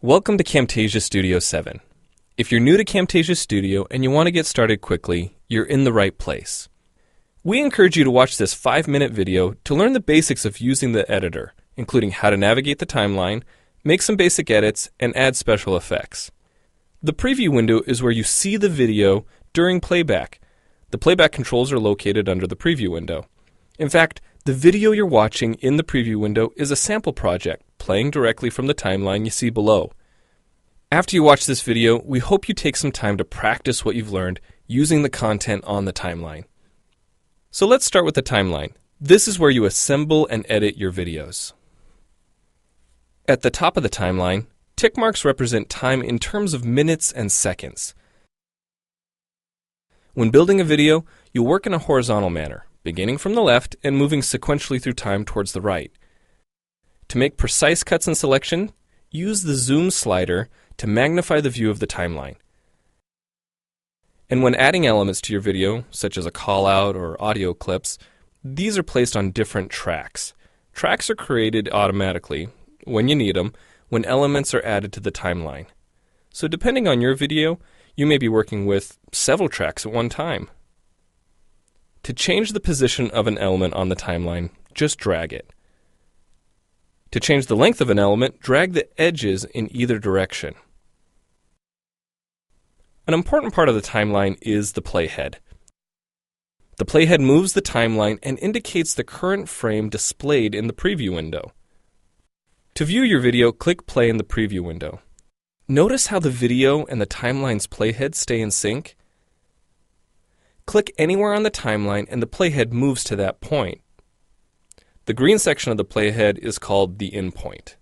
Welcome to Camtasia Studio 7. If you're new to Camtasia Studio and you want to get started quickly, you're in the right place. We encourage you to watch this 5-minute video to learn the basics of using the editor, including how to navigate the timeline, make some basic edits, and add special effects. The preview window is where you see the video during playback. The playback controls are located under the preview window. In fact, the video you're watching in the preview window is a sample project playing directly from the timeline you see below. After you watch this video, we hope you take some time to practice what you've learned using the content on the timeline. So let's start with the timeline. This is where you assemble and edit your videos. At the top of the timeline, tick marks represent time in terms of minutes and seconds. When building a video, you'll work in a horizontal manner, beginning from the left and moving sequentially through time towards the right. To make precise cuts and selection, use the zoom slider to magnify the view of the timeline. And when adding elements to your video, such as a call-out or audio clips, these are placed on different tracks. Tracks are created automatically, when you need them, when elements are added to the timeline. So depending on your video, you may be working with several tracks at one time. To change the position of an element on the timeline, just drag it. To change the length of an element, drag the edges in either direction. An important part of the timeline is the playhead. The playhead moves the timeline and indicates the current frame displayed in the preview window. To view your video, click play in the preview window. Notice how the video and the timeline's playhead stay in sync? Click anywhere on the timeline and the playhead moves to that point. The green section of the playhead is called the in point.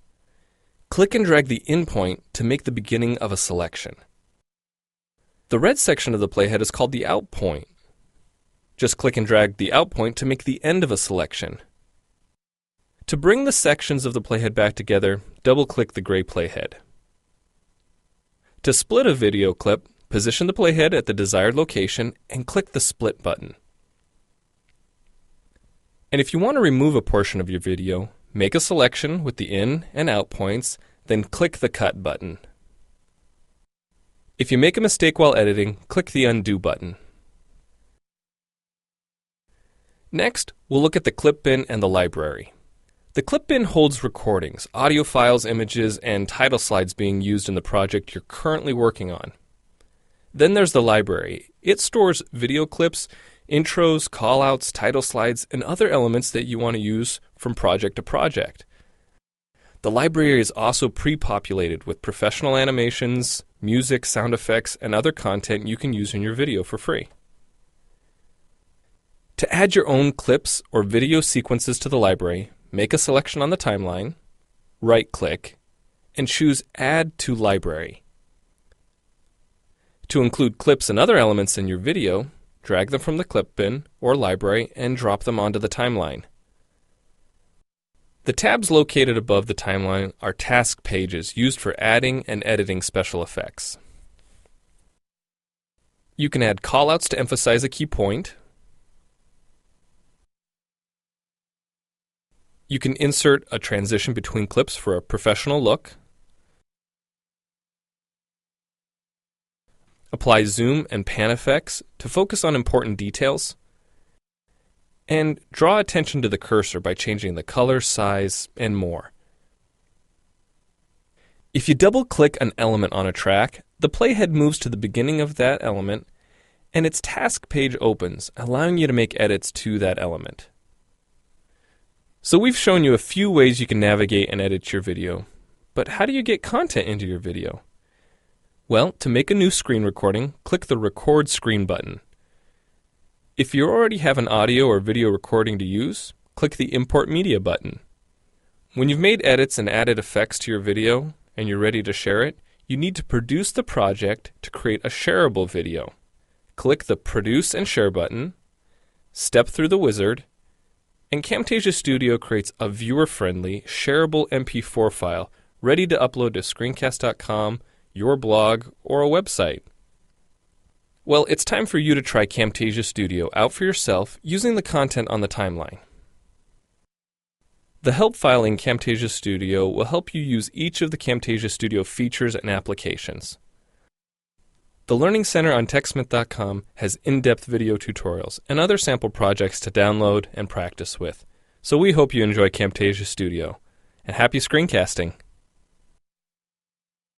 Click and drag the in point to make the beginning of a selection. The red section of the playhead is called the out point. Just click and drag the out point to make the end of a selection. To bring the sections of the playhead back together, double-click the gray playhead. To split a video clip, position the playhead at the desired location and click the split button. And if you want to remove a portion of your video, make a selection with the in and out points, then click the cut button. If you make a mistake while editing, click the undo button. Next, we'll look at the clip bin and the library. The clip bin holds recordings, audio files, images, and title slides being used in the project you're currently working on. Then there's the library. It stores video clips, intros, callouts, title slides, and other elements that you want to use from project to project. The library is also pre-populated with professional animations, music, sound effects, and other content you can use in your video for free. To add your own clips or video sequences to the library, make a selection on the timeline, right-click, and choose Add to Library. To include clips and other elements in your video, drag them from the clip bin or library and drop them onto the timeline. The tabs located above the timeline are task pages used for adding and editing special effects. You can add callouts to emphasize a key point. You can insert a transition between clips for a professional look. Apply zoom and pan effects to focus on important details. And draw attention to the cursor by changing the color, size, and more. If you double-click an element on a track, the playhead moves to the beginning of that element, and its task page opens, allowing you to make edits to that element. So we've shown you a few ways you can navigate and edit your video, but how do you get content into your video? Well, to make a new screen recording, click the Record Screen button. If you already have an audio or video recording to use, click the Import Media button. When you've made edits and added effects to your video and you're ready to share it, you need to produce the project to create a shareable video. Click the Produce and Share button, step through the wizard, and Camtasia Studio creates a viewer-friendly, shareable MP4 file ready to upload to screencast.com, your blog, or a website. Well, it's time for you to try Camtasia Studio out for yourself using the content on the timeline. The help file in Camtasia Studio will help you use each of the Camtasia Studio features and applications. The Learning Center on TechSmith.com has in-depth video tutorials and other sample projects to download and practice with. So we hope you enjoy Camtasia Studio. And happy screencasting!